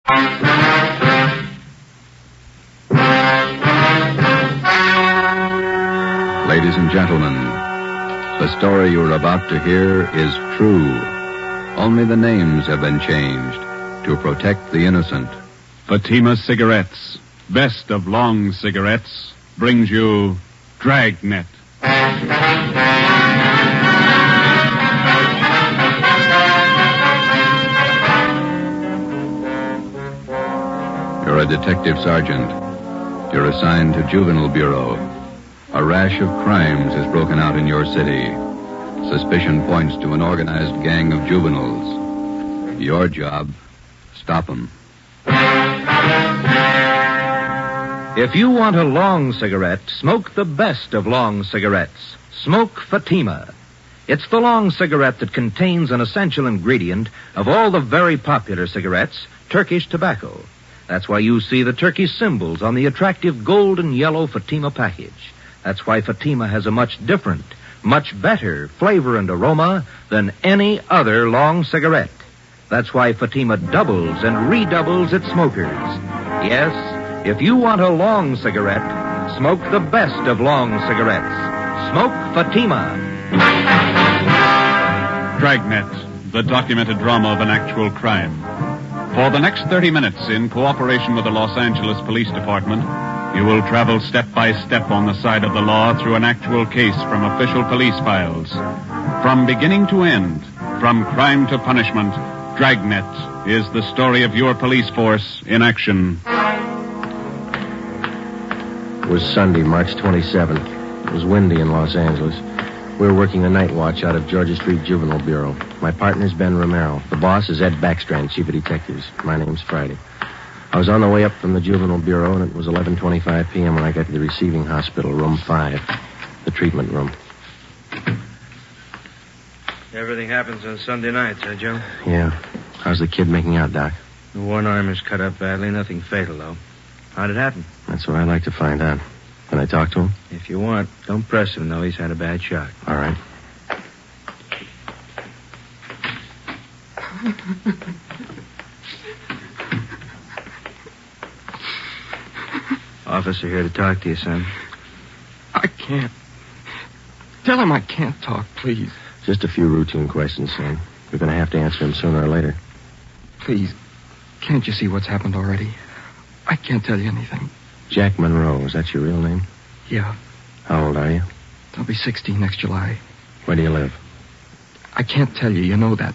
Ladies and gentlemen, the story you're about to hear is true. Only the names have been changed to protect the innocent. Fatima Cigarettes, best of long cigarettes, brings you Dragnet. You're a detective sergeant. You're assigned to Juvenile Bureau. A rash of crimes has broken out in your city. Suspicion points to an organized gang of juveniles. Your job, stop them. If you want a long cigarette, smoke the best of long cigarettes. Smoke Fatima. It's the long cigarette that contains an essential ingredient of all the very popular cigarettes, Turkish tobacco. That's why you see the Turkish symbols on the attractive gold and yellow Fatima package. That's why Fatima has a much different, much better flavor and aroma than any other long cigarette. That's why Fatima doubles and redoubles its smokers. Yes, if you want a long cigarette, smoke the best of long cigarettes. Smoke Fatima. Dragnet, the documented drama of an actual crime. For the next 30 minutes, in cooperation with the Los Angeles Police Department, you will travel step by step on the side of the law through an actual case from official police files. From beginning to end, from crime to punishment, Dragnet is the story of your police force in action. It was Sunday, March 27th. It was windy in Los Angeles. We were working the night watch out of Georgia Street Juvenile Bureau. My partner's Ben Romero. The boss is Ed Backstrand, chief of detectives. My name's Friday. I was on the way up from the Juvenile Bureau, and it was 11:25 p.m. when I got to the receiving hospital, room 5, the treatment room. Everything happens on Sunday nights, huh, Joe? Yeah. How's the kid making out, Doc? The one arm is cut up badly. Nothing fatal, though. How'd it happen? That's what I'd like to find out. Can I talk to him? If you want, don't press him, though. He's had a bad shock. All right. Officer here to talk to you, son. I can't. Tell him I can't talk, please. Just a few routine questions, son. You're going to have to answer them sooner or later. Please, can't you see what's happened already? I can't tell you anything. Jack Monroe, is that your real name? Yeah. How old are you? I'll be 16 next July. Where do you live? I can't tell you. You know that.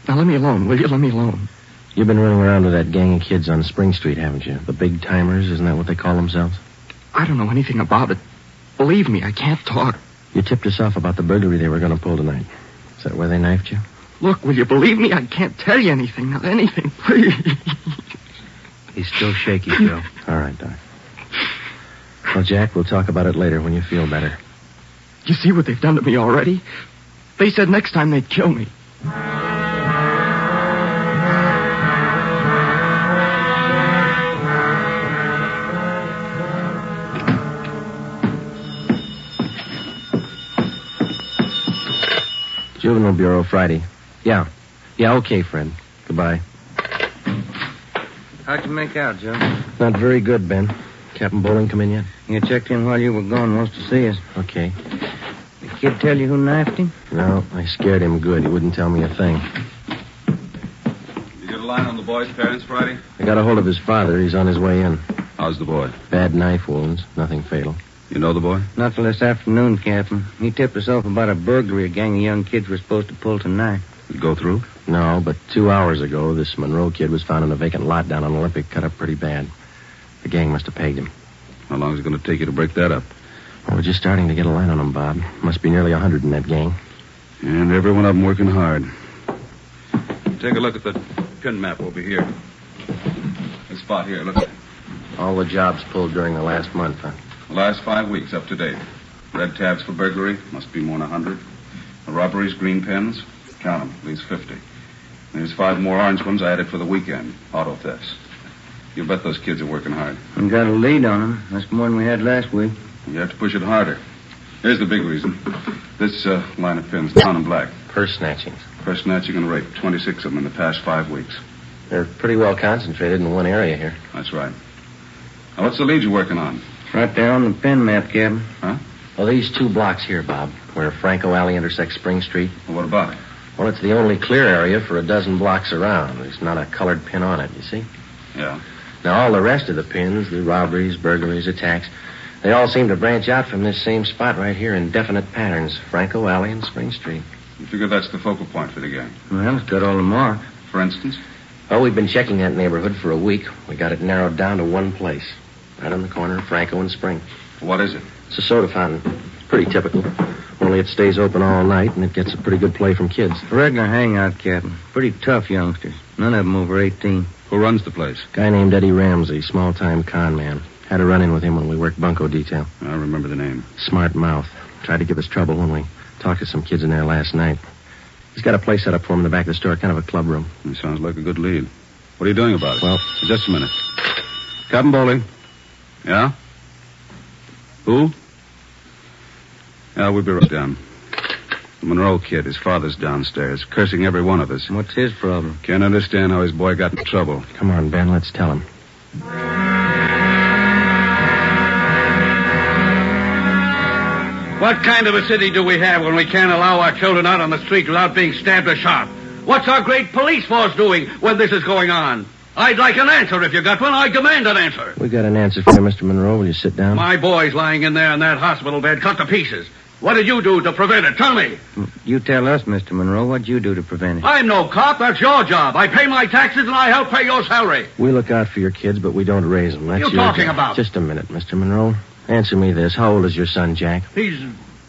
Now, let me alone, will you? Let me alone. You've been running around with that gang of kids on Spring Street, haven't you? The big timers, isn't that what they call themselves? I don't know anything about it. Believe me, I can't talk. You tipped us off about the burglary they were going to pull tonight. Is that where they knifed you? Look, will you believe me? I can't tell you anything. Not anything, please. He's still shaky, Joe. All right, Doc. Well, Jack, we'll talk about it later when you feel better. You see what they've done to me already? They said next time they'd kill me. Juvenile Bureau, Friday. Yeah. Yeah, okay, Fred. Goodbye. How'd you make out, Joe? Not very good, Ben. Captain Bowling come in yet? You checked in while you were gone. Wants to see us. Okay. The kid tell you who knifed him? No, I scared him good. He wouldn't tell me a thing. You get a line on the boy's parents, Friday? I got a hold of his father. He's on his way in. How's the boy? Bad knife wounds. Nothing fatal. You know the boy? Not till this afternoon, Captain. He tipped us off about a burglary a gang of young kids were supposed to pull tonight. Did go through? No, but 2 hours ago, this Monroe kid was found in a vacant lot down on Olympic, cut up pretty bad. The gang must have pegged him. How long is it going to take you to break that up? Well, we're just starting to get a line on him, Bob. Must be nearly 100 in that gang. And every one of them working hard. Take a look at the pin map over here. This spot here, look at it. All the jobs pulled during the last month, huh? The last 5 weeks up to date. Red tabs for burglary, must be more than 100. The robberies, green pens, count them, at least 50. There's 5 more orange ones I added for the weekend, auto thefts. You bet those kids are working hard. We got a lead on them. That's more than we had last week. You have to push it harder. Here's the big reason. This line of pins, down in black. Purse snatchings. Purse snatching and rape, 26 of them in the past 5 weeks. They're pretty well concentrated in one area here. That's right. Now, what's the lead you're working on? Right there on the pin map, Captain. Huh? Well, these 2 blocks here, Bob, where Franco Alley intersects Spring Street. Well, what about it? Well, it's the only clear area for a dozen blocks around. There's not a colored pin on it, you see? Yeah. Now, all the rest of the pins, the robberies, burglaries, attacks, they all seem to branch out from this same spot right here in definite patterns. Franco Alley and Spring Street. You figure that's the focal point for the gang? Well, it's got all the marks. For instance? Well, we've been checking that neighborhood for a week. We got it narrowed down to one place. Right on the corner of Franco and Spring. What is it? It's a soda fountain. It's pretty typical. Only it stays open all night, and it gets a pretty good play from kids. Regular hangout, Captain. Pretty tough youngsters. None of them over 18. Who runs the place? Guy named Eddie Ramsey, small-time con man. Had a run-in with him when we worked bunco detail. I remember the name. Smart mouth. Tried to give us trouble when we talked to some kids in there last night. He's got a place set up for him in the back of the store, kind of a club room. It sounds like a good lead. What are you doing about it? Well, just a minute. Captain Bowling. Yeah? Who? Yeah, we'll be right down. The Monroe kid, his father's downstairs, cursing every one of us. What's his problem? Can't understand how his boy got in trouble. Come on, Ben, let's tell him. What kind of a city do we have when we can't allow our children out on the street without being stabbed or shot? What's our great police force doing when this is going on? I'd like an answer if you got one. I demand an answer. We got an answer for you, Mr. Monroe. Will you sit down? My boy's lying in there in that hospital bed, cut to pieces. What did you do to prevent it? Tell me. You tell us, Mr. Monroe. What'd you do to prevent it? I'm no cop. That's your job. I pay my taxes and I help pay your salary. We look out for your kids, but we don't raise them. That's What are you your talking job. about? Just a minute, Mr. Monroe. Answer me this. How old is your son, Jack? He's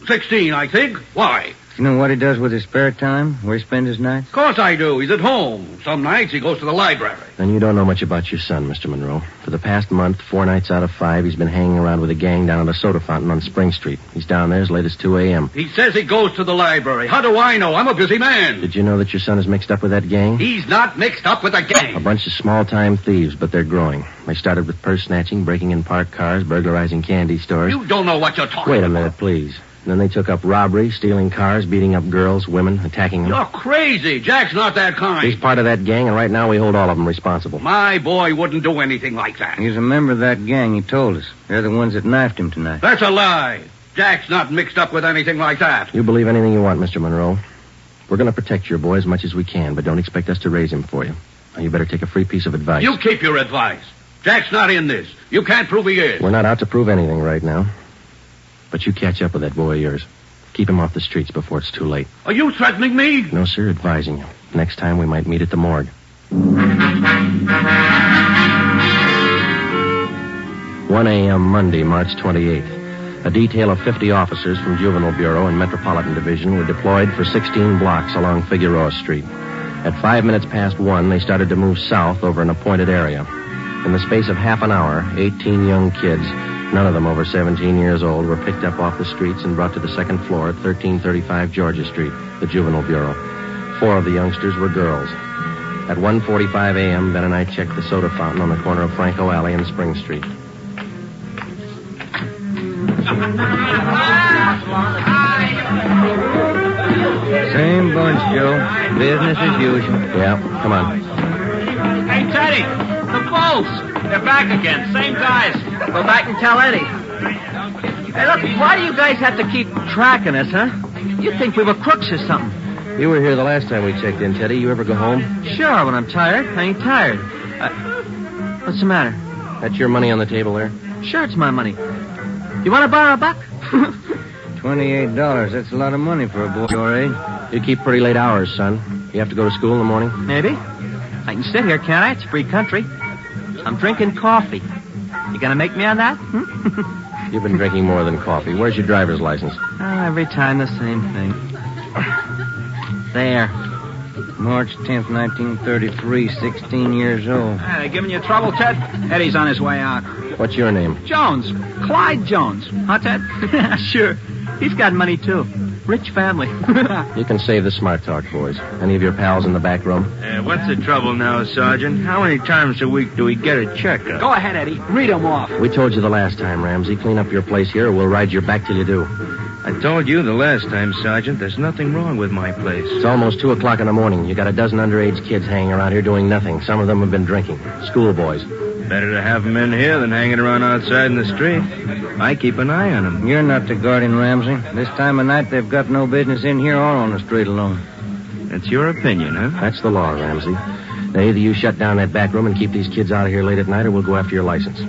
16, I think. Why? You know what he does with his spare time? Where he spends his nights? Of course I do. He's at home. Some nights he goes to the library. Then you don't know much about your son, Mr. Monroe. For the past month, 4 nights out of 5, he's been hanging around with a gang down at a soda fountain on Spring Street. He's down there as late as 2 a.m. He says he goes to the library. How do I know? I'm a busy man. Did you know that your son is mixed up with that gang? He's not mixed up with a gang. A bunch of small-time thieves, but they're growing. They started with purse snatching, breaking in parked cars, burglarizing candy stores. You don't know what you're talking Wait about. a minute, please. And then they took up robbery, stealing cars, beating up girls, women, attacking them. You're crazy. Jack's not that kind. He's part of that gang, and right now we hold all of them responsible. My boy wouldn't do anything like that. He's a member of that gang, he told us. They're the ones that knifed him tonight. That's a lie. Jack's not mixed up with anything like that. You believe anything you want, Mr. Monroe. We're going to protect your boy as much as we can, but don't expect us to raise him for you. Now, you better take a free piece of advice. You keep your advice. Jack's not in this. You can't prove he is. We're not out to prove anything right now. But you catch up with that boy of yours. Keep him off the streets before it's too late. Are you threatening me? No, sir, advising you. Next time we might meet at the morgue. 1 a.m. Monday, March 28th. A detail of 50 officers from Juvenile Bureau and Metropolitan Division were deployed for 16 blocks along Figueroa Street. At 5 minutes past 1, they started to move south over an appointed area. In the space of half an hour, 18 young kids, none of them over 17 years old, were picked up off the streets and brought to the second floor at 1335 Georgia Street, the Juvenile Bureau. 4 of the youngsters were girls. At 1:45 a.m., Ben and I checked the soda fountain on the corner of Franco Alley and Spring Street. Same bunch, Joe. Business as usual. Yeah, come on. Hey, Teddy, the Bulls. They're back again. Same guys. Go back and tell Eddie. Hey, look, why do you guys have to keep tracking us, huh? You'd think we were crooks or something. You were here the last time we checked in, Teddy. You ever go home? Sure, when I'm tired. I ain't tired. What's the matter? That's your money on the table there? Sure, it's my money. You want to borrow a buck? $28. That's a lot of money for a boy your age. You keep pretty late hours, son. You have to go to school in the morning? Maybe. I can sit here, can't I? It's free country. I'm drinking coffee. You gonna make me on that? You've been drinking more than coffee. Where's your driver's license? Every time the same thing. There. March 10th, 1933, 16 years old. They giving you trouble, Ted? Eddie's on his way out. What's your name? Jones. Clyde Jones. Huh, Ted? Sure. He's got money, too. Rich family. You can save the smart talk, boys. Any of your pals in the back room? What's the trouble now, Sergeant? How many times a week do we get a checkup? Go ahead, Eddie. Read them off. We told you the last time, Ramsey. Clean up your place here or we'll ride your back till you do. I told you the last time, Sergeant, there's nothing wrong with my place. It's almost 2 o'clock in the morning. You got a dozen underage kids hanging around here doing nothing. Some of them have been drinking. Schoolboys. Better to have them in here than hanging around outside in the street. I keep an eye on them. You're not the guardian, Ramsey. This time of night, they've got no business in here or on the street alone. That's your opinion, huh? That's the law, Ramsey. Now, either you shut down that back room and keep these kids out of here late at night, or we'll go after your license.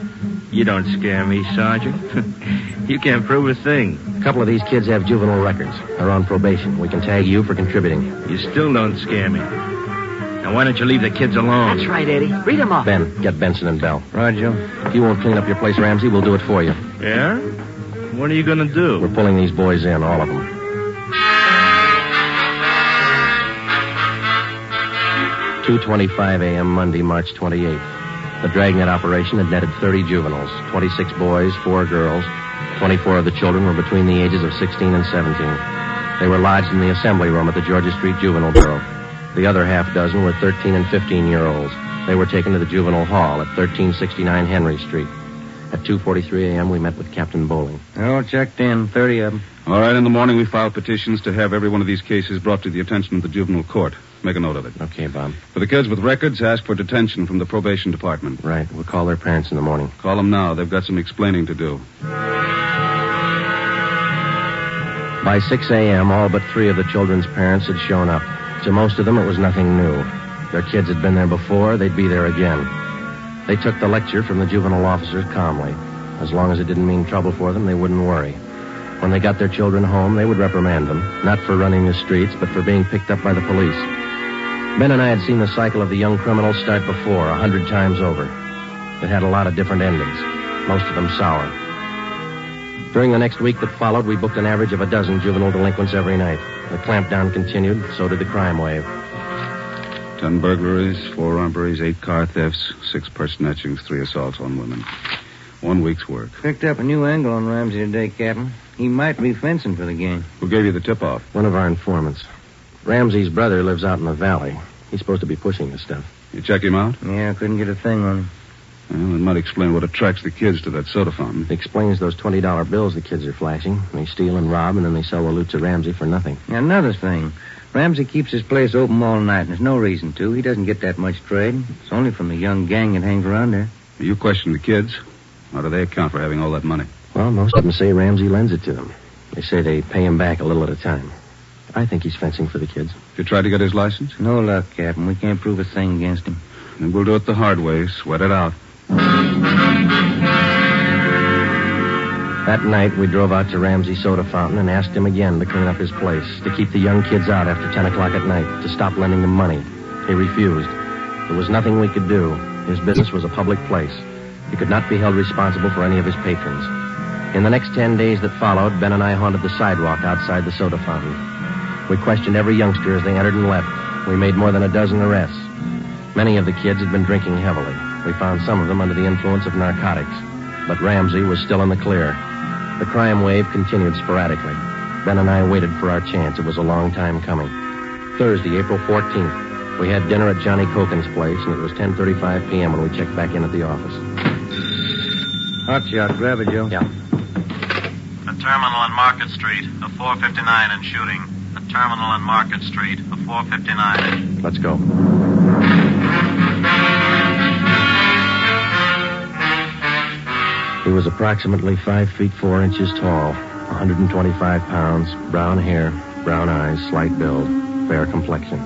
You don't scare me, Sergeant. You can't prove a thing. A couple of these kids have juvenile records. They're on probation. We can tag you for contributing. You still don't scare me. Now, why don't you leave the kids alone? That's right, Eddie. Read them up. Ben, get Benson and Bell. Roger. If you won't clean up your place, Ramsey, we'll do it for you. Yeah? What are you going to do? We're pulling these boys in, all of them. $2:25 a.m. Monday, March 28th. The Dragnet operation had netted 30 juveniles, 26 boys, 4 girls. 24 of the children were between the ages of 16 and 17. They were lodged in the assembly room at the Georgia Street Juvenile Bureau. The other half dozen were 13 and 15-year-olds. They were taken to the juvenile hall at 1369 Henry Street. At 2:43 a.m., we met with Captain Bowling. All checked in, 30 of them. All right, in the morning we filed petitions to have every one of these cases brought to the attention of the juvenile court. Make a note of it. Okay, Bob. For the kids with records, ask for detention from the probation department. Right. We'll call their parents in the morning. Call them now. They've got some explaining to do. By 6 a.m., all but 3 of the children's parents had shown up. To most of them, it was nothing new. Their kids had been there before. They'd be there again. They took the lecture from the juvenile officers calmly. As long as it didn't mean trouble for them, they wouldn't worry. When they got their children home, they would reprimand them, not for running the streets, but for being picked up by the police. Ben and I had seen the cycle of the young criminals start before, 100 times over. It had a lot of different endings, most of them sour. During the next week that followed, we booked an average of a dozen juvenile delinquents every night. The clampdown continued, so did the crime wave. 10 burglaries, 4 robberies, 8 car thefts, 6 purse snatchings, 3 assaults on women. 1 week's work. Picked up a new angle on Ramsey today, Captain. He might be fencing for the gang. Who gave you the tip-off? One of our informants. Ramsey's brother lives out in the valley. He's supposed to be pushing this stuff. You check him out? Yeah, I couldn't get a thing on him. Well, it might explain what attracts the kids to that soda fountain. It explains those $20 bills the kids are flashing. They steal and rob, and then they sell the loot to Ramsey for nothing. Another thing. Ramsey keeps his place open all night, and there's no reason to. He doesn't get that much trade. It's only from the young gang that hangs around there. You question the kids? How do they account for having all that money? Well, most of them say Ramsey lends it to them. They say they pay him back a little at a time. I think he's fencing for the kids. You tried to get his license? No luck, Captain. We can't prove a thing against him. Then we'll do it the hard way. Sweat it out. That night, we drove out to Ramsey's soda fountain and asked him again to clean up his place, to keep the young kids out after 10 o'clock at night, to stop lending them money. He refused. There was nothing we could do. His business was a public place. He could not be held responsible for any of his patrons. In the next 10 days that followed, Ben and I haunted the sidewalk outside the soda fountain. We questioned every youngster as they entered and left. We made more than a dozen arrests. Many of the kids had been drinking heavily. We found some of them under the influence of narcotics. But Ramsey was still in the clear. The crime wave continued sporadically. Ben and I waited for our chance. It was a long time coming. Thursday, April 14th, we had dinner at Johnny Cokin's place, and it was 10:35 p.m. when we checked back in at the office. Hot shot. Grab it, Joe. Yeah. A terminal on Market Street, a 459 and shooting. A terminal on Market Street, a 459. Let's go. He was approximately 5 feet 4 inches tall, 125 pounds, brown hair, brown eyes, slight build, fair complexion.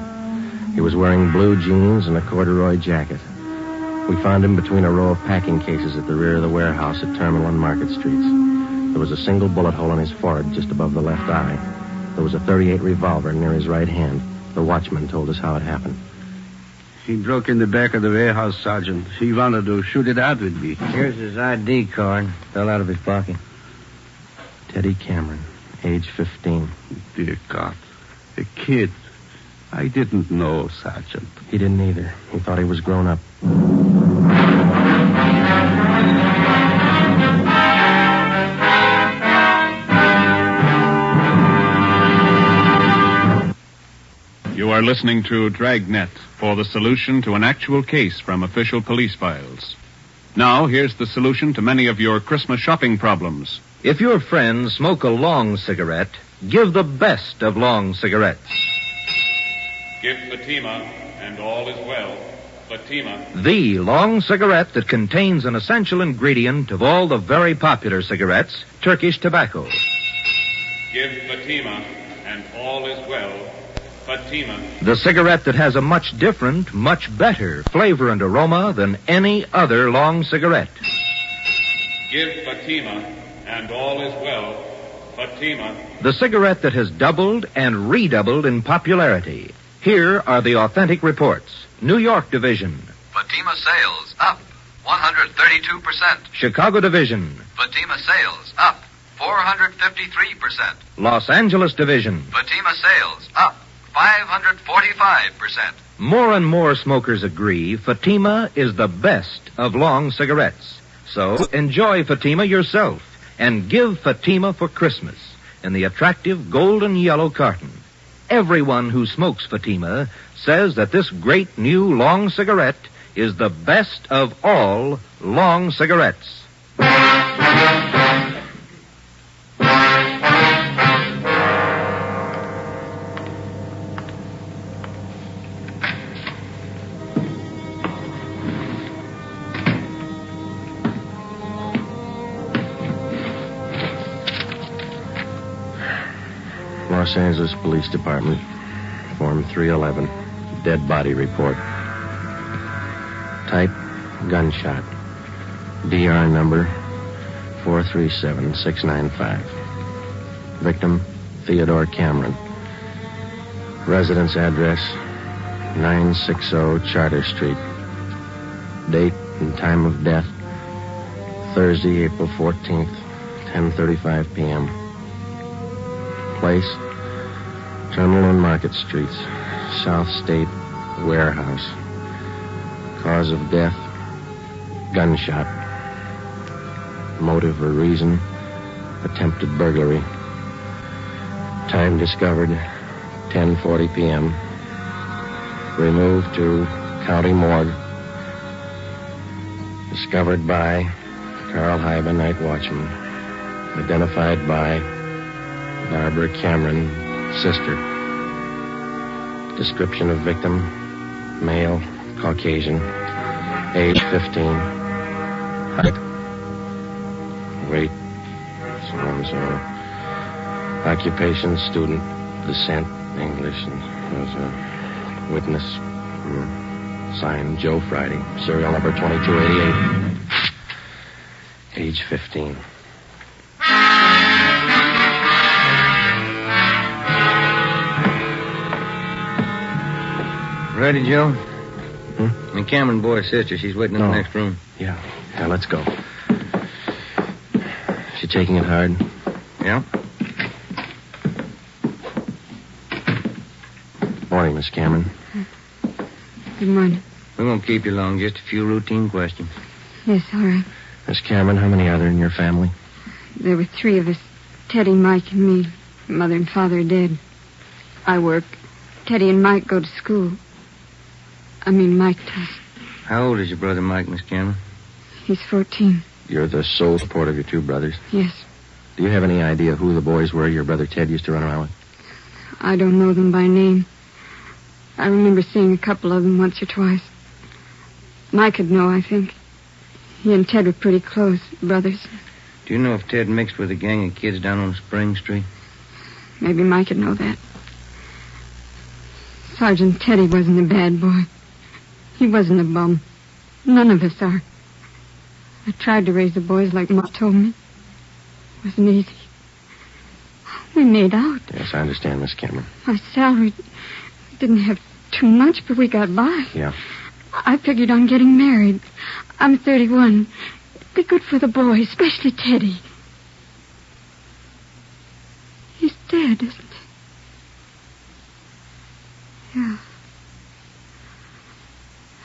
He was wearing blue jeans and a corduroy jacket. We found him between a row of packing cases at the rear of the warehouse at Terminal and Market Streets. There was a single bullet hole in his forehead just above the left eye. There was a .38 revolver near his right hand. The watchman told us how it happened. He broke in the back of the warehouse, Sergeant. He wanted to shoot it out with me. Here's his ID card. Fell out of his pocket. Teddy Cameron, age 15. Dear God. A kid. I didn't know, Sergeant. He didn't either. He thought he was grown up. You are listening to Dragnet for the solution to an actual case from official police files. Now, here's the solution to many of your Christmas shopping problems. If your friends smoke a long cigarette, give the best of long cigarettes. Give Fatima, and all is well. Fatima. The long cigarette that contains an essential ingredient of all the very popular cigarettes, Turkish tobacco. Give Fatima, and all is well. Fatima. The cigarette that has a much different, much better flavor and aroma than any other long cigarette. Give Fatima, and all is well. Fatima. The cigarette that has doubled and redoubled in popularity. Here are the authentic reports. New York Division. Fatima sales up 132%. Chicago Division. Fatima sales up 453%. Los Angeles Division. Fatima sales up 545%. More and more smokers agree Fatima is the best of long cigarettes. So enjoy Fatima yourself and give Fatima for Christmas in the attractive golden yellow carton. Everyone who smokes Fatima says that this great new long cigarette is the best of all long cigarettes. Los Angeles Police Department, Form 311, dead body report. Type, gunshot. DR number 437695. Victim, Theodore Cameron. Residence address, 960 Charter Street. Date and time of death, Thursday, April 14th, 10:35 p.m. Place, Terminal and Market Streets, South State Warehouse. Cause of death, gunshot. Motive or reason, attempted burglary. Time discovered, 10:40 p.m. Removed to County Morgue. Discovered by Carl Hyba, night watchman. Identified by Barbara Cameron, sister. Description of victim, male, Caucasian, age 15, height, weight, so-and-so, occupation, student, descent, English, and there's a witness, signed Joe Friday, serial number 2288, age 15. Ready, Joe? The Cameron boy's sister. She's waiting in the next room. Yeah, let's go. She taking it hard? Yeah. Morning, Miss Cameron. Good morning. We won't keep you long. Just a few routine questions. Yes, all right. Miss Cameron, how many are there in your family? There were three of us. Teddy, Mike, and me. Mother and father are dead. I work. Teddy and Mike go to school. Mike does. How old is your brother Mike, Miss Cameron? He's 14. You're the sole support of your two brothers? Yes. Do you have any idea who the boys were your brother Ted used to run around with? I don't know them by name. I remember seeing a couple of them once or twice. Mike would know, I think. He and Ted were pretty close, brothers. Do you know if Ted mixed with a gang of kids down on Spring Street? Maybe Mike would know that. Sergeant Teddy wasn't a bad boy. He wasn't a bum. None of us are. I tried to raise the boys like Ma told me. It wasn't easy. We made out. Yes, I understand, Miss Cameron. My salary didn't have too much, but we got by. Yeah. I figured on getting married. I'm 31. It'd be good for the boys, especially Teddy. He's dead, isn't he? Yeah.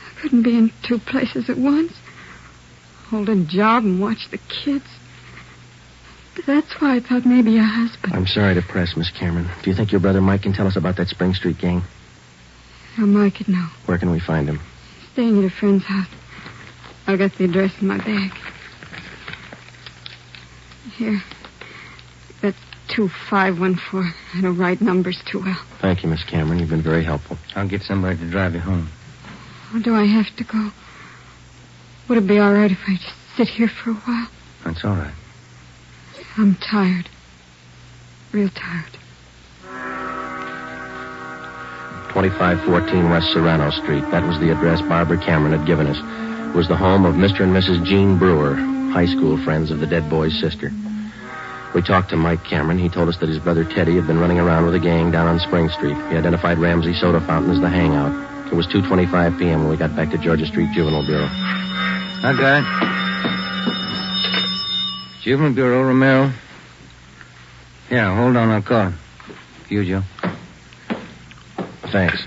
I couldn't be in two places at once. Hold a job and watch the kids. But that's why I thought maybe a husband. I'm sorry to press, Miss Cameron. Do you think your brother Mike can tell us about that Spring Street gang? Now, Mike could know. Where can we find him? Staying at a friend's house. I got the address in my bag. Here. 2514. I don't write numbers too well. Thank you, Miss Cameron. You've been very helpful. I'll get somebody to drive you home. Or do I have to go? Would it be all right if I just sit here for a while? That's all right. I'm tired. Real tired. 2514 West Serrano Street. That was the address Barbara Cameron had given us. It was the home of Mr. and Mrs. Jean Brewer, high school friends of the dead boy's sister. We talked to Mike Cameron. He told us that his brother Teddy had been running around with a gang down on Spring Street. He identified Ramsey Soda Fountain as the hangout. It was 2:25 p.m. when we got back to Georgia Street Juvenile Bureau. I got it. Juvenile Bureau, Romero. Yeah, hold on, I'll call him. You, Joe. Thanks.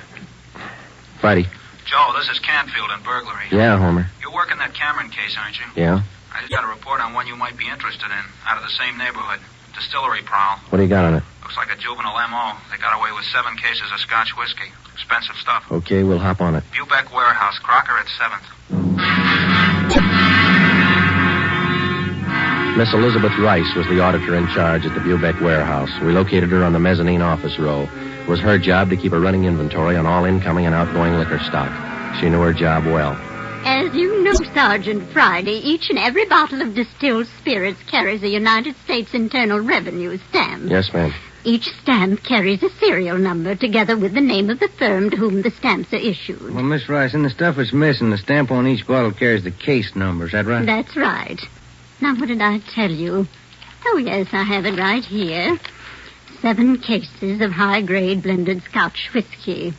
Friday. Joe, this is Canfield in burglary. Yeah, Homer. You're working that Cameron case, aren't you? Yeah? I just got a report on one you might be interested in, out of the same neighborhood. Distillery prowl. What do you got on it? Looks like a juvenile M.O. They got away with 7 cases of Scotch whiskey. Expensive stuff. Okay, we'll hop on it. Bubeck Warehouse, Crocker at 7th. Miss Elizabeth Rice was the auditor in charge at the Bubeck Warehouse. We located her on the mezzanine office row. It was her job to keep a running inventory on all incoming and outgoing liquor stock. She knew her job well. As you know, Sergeant Friday, each and every bottle of distilled spirits carries a United States Internal Revenue stamp. Yes, ma'am. Each stamp carries a serial number together with the name of the firm to whom the stamps are issued. Well, Miss Rice, in the stuff that's missing, the stamp on each bottle carries the case number. Is that right? That's right. Now, what did I tell you? Oh, yes, I have it right here. 7 cases of high-grade blended Scotch whiskey.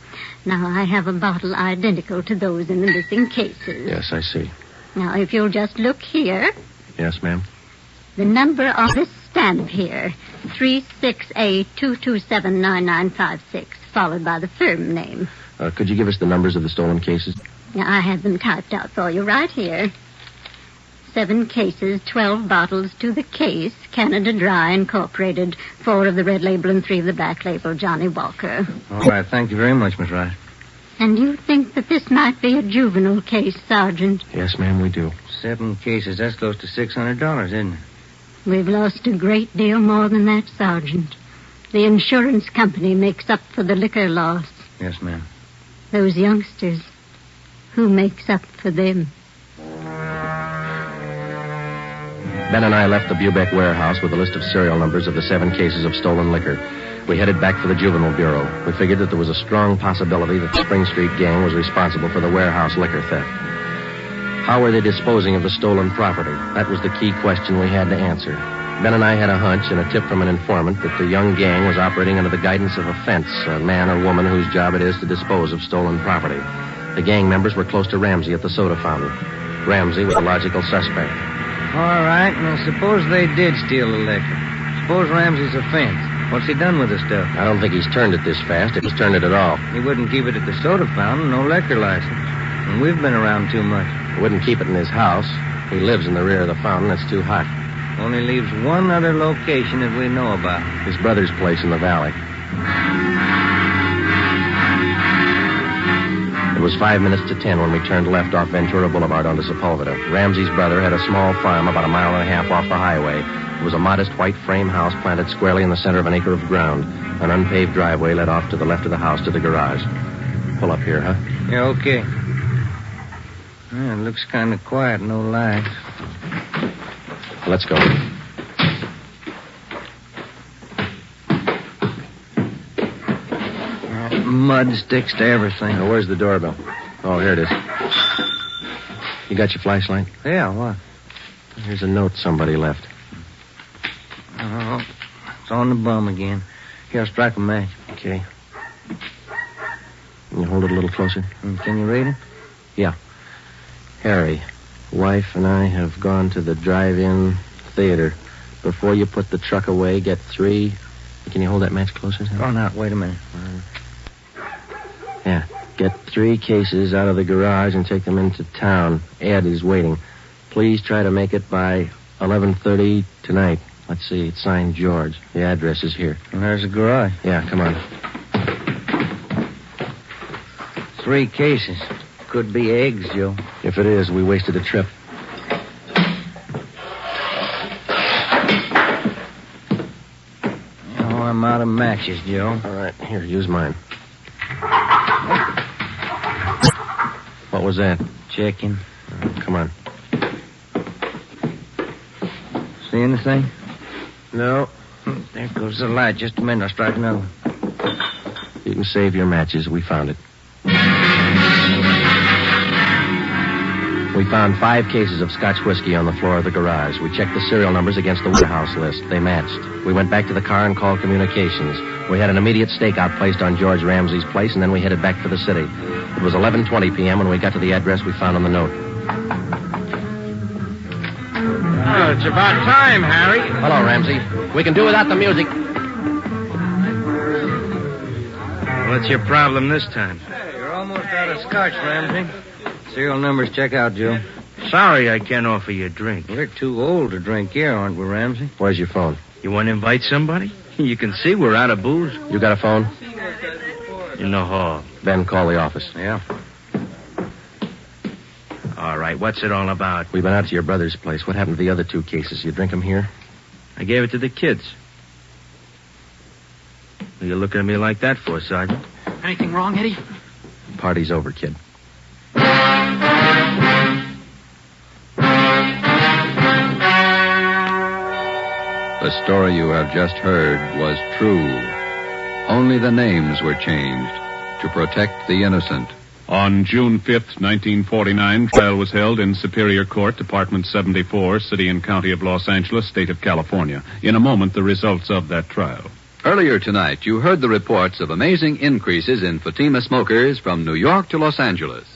Now, I have a bottle identical to those in the missing cases. Yes, I see. Now, if you'll just look here. Yes, ma'am. The number on this stamp here, 36A2279956, followed by the firm name. Could you give us the numbers of the stolen cases? Now, I have them typed out for you right here. 7 cases, 12 bottles to the case, Canada Dry Incorporated, 4 of the red label and 3 of the black label, Johnny Walker. All right, thank you very much, Miss Rice. And you think that this might be a juvenile case, Sergeant? Yes, ma'am, we do. 7 cases, that's close to $600, isn't it? We've lost a great deal more than that, Sergeant. The insurance company makes up for the liquor loss. Yes, ma'am. Those youngsters, who makes up for them? Ben and I left the Bubeck Warehouse with a list of serial numbers of the 7 cases of stolen liquor. We headed back for the Juvenile Bureau. We figured that there was a strong possibility that the Spring Street gang was responsible for the warehouse liquor theft. How were they disposing of the stolen property? That was the key question we had to answer. Ben and I had a hunch and a tip from an informant that the young gang was operating under the guidance of a fence, a man or woman whose job it is to dispose of stolen property. The gang members were close to Ramsey at the soda fountain. Ramsey was a logical suspect. All right, now suppose they did steal the liquor. Suppose Ramsey's a fence. What's he done with the stuff? I don't think he's turned it this fast, if he's turned it at all. He wouldn't keep it at the soda fountain, no liquor license. And we've been around too much. He wouldn't keep it in his house. He lives in the rear of the fountain. It's too hot. Only leaves one other location that we know about. His brother's place in the valley. It was 5 minutes to 10 when we turned left off Ventura Boulevard onto Sepulveda. Ramsey's brother had a small farm about a mile and a half off the highway. It was a modest white frame house planted squarely in the center of an acre of ground. An unpaved driveway led off to the left of the house to the garage. Pull up here, huh? Yeah, okay. Yeah, it looks kind of quiet, no lights. Let's go. Mud sticks to everything. Now, where's the doorbell? Oh, here it is. You got your flashlight? Yeah, what? Here's a note somebody left. Oh, it's on the bum again. Here, I'll strike a match. Okay. Can you hold it a little closer? Can you read it? Yeah. Harry, wife and I have gone to the drive-in theater. Before you put the truck away, get 3... Can you hold that match closer? Oh, now, wait a minute. Yeah. Get 3 cases out of the garage and take them into town. Ed is waiting. Please try to make it by 11:30 tonight. Let's see. It's signed George. The address is here. And there's the garage. Yeah, come on. 3 cases. Could be eggs, Joe. If it is, we wasted a trip. I'm out of matches, Joe. All right, here, use mine. What was that? Checking. Come on. See anything? No. There goes the light. Just a minute, I'll strike another one. You can save your matches. We found it. We found 5 cases of Scotch whiskey on the floor of the garage. We checked the serial numbers against the warehouse list. They matched. We went back to the car and called communications. We had an immediate stakeout placed on George Ramsey's place, and then we headed back for the city. It was 11:20 p.m. when we got to the address we found on the note. Oh, it's about time, Harry. Hello, Ramsey. We can do without the music. What's your problem this time? Hey, you're almost out of Scotch, Ramsey. Serial numbers check out, Joe. Sorry I can't offer you a drink. We're too old to drink here, aren't we, Ramsey? Where's your phone? You want to invite somebody? You can see we're out of booze. You got a phone? In the hall. Ben, call the office. Yeah. All right, what's it all about? We've been out to your brother's place. What happened to the other 2 cases? You drink them here? I gave it to the kids. What are you looking at me like that for, Sergeant? Anything wrong, Eddie? Party's over, kid. The story you have just heard was true. Only the names were changed to protect the innocent. On June 5th, 1949, trial was held in Superior Court, Department 74, City and County of Los Angeles, State of California. In a moment, the results of that trial. Earlier tonight, you heard the reports of amazing increases in Fatima smokers from New York to Los Angeles.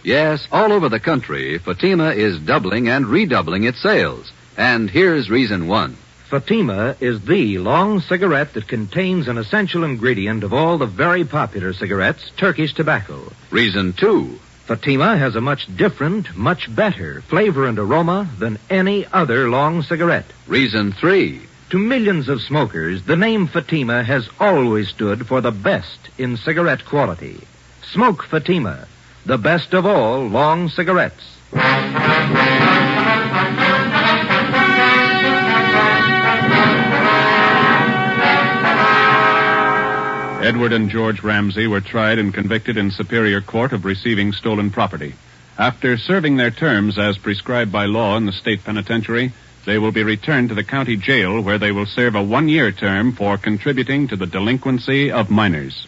Yes, all over the country, Fatima is doubling and redoubling its sales. And here's reason 1. Fatima is the long cigarette that contains an essential ingredient of all the very popular cigarettes, Turkish tobacco. Reason 2. Fatima has a much different, much better flavor and aroma than any other long cigarette. Reason 3. To millions of smokers, the name Fatima has always stood for the best in cigarette quality. Smoke Fatima, the best of all long cigarettes. Edward and George Ramsey were tried and convicted in Superior Court of receiving stolen property. After serving their terms as prescribed by law in the state penitentiary, they will be returned to the county jail where they will serve a 1-year term for contributing to the delinquency of minors.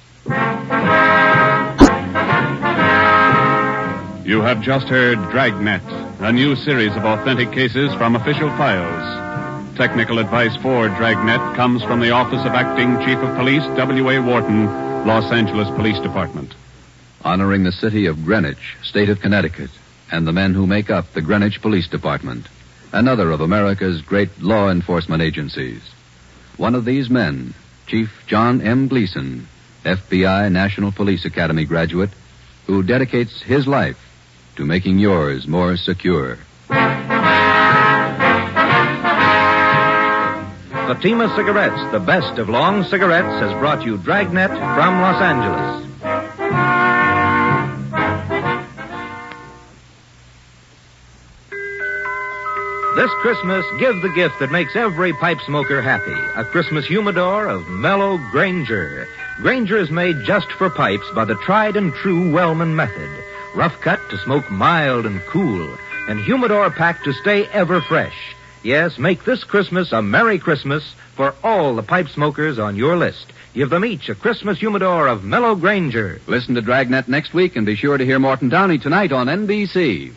You have just heard Dragnet, a new series of authentic cases from official files. Technical advice for Dragnet comes from the Office of Acting Chief of Police, W.A. Wharton, Los Angeles Police Department. Honoring the city of Greenwich, state of Connecticut, and the men who make up the Greenwich Police Department, another of America's great law enforcement agencies. One of these men, Chief John M. Gleason, FBI National Police Academy graduate, who dedicates his life to making yours more secure. Fatima Cigarettes, the best of long cigarettes, has brought you Dragnet from Los Angeles. This Christmas, give the gift that makes every pipe smoker happy. A Christmas humidor of mellow Granger. Granger is made just for pipes by the tried and true Wellman method. Rough cut to smoke mild and cool, and humidor packed to stay ever fresh. Yes, make this Christmas a Merry Christmas for all the pipe smokers on your list. Give them each a Christmas humidor of mellow Granger. Listen to Dragnet next week and be sure to hear Morton Downey tonight on NBC.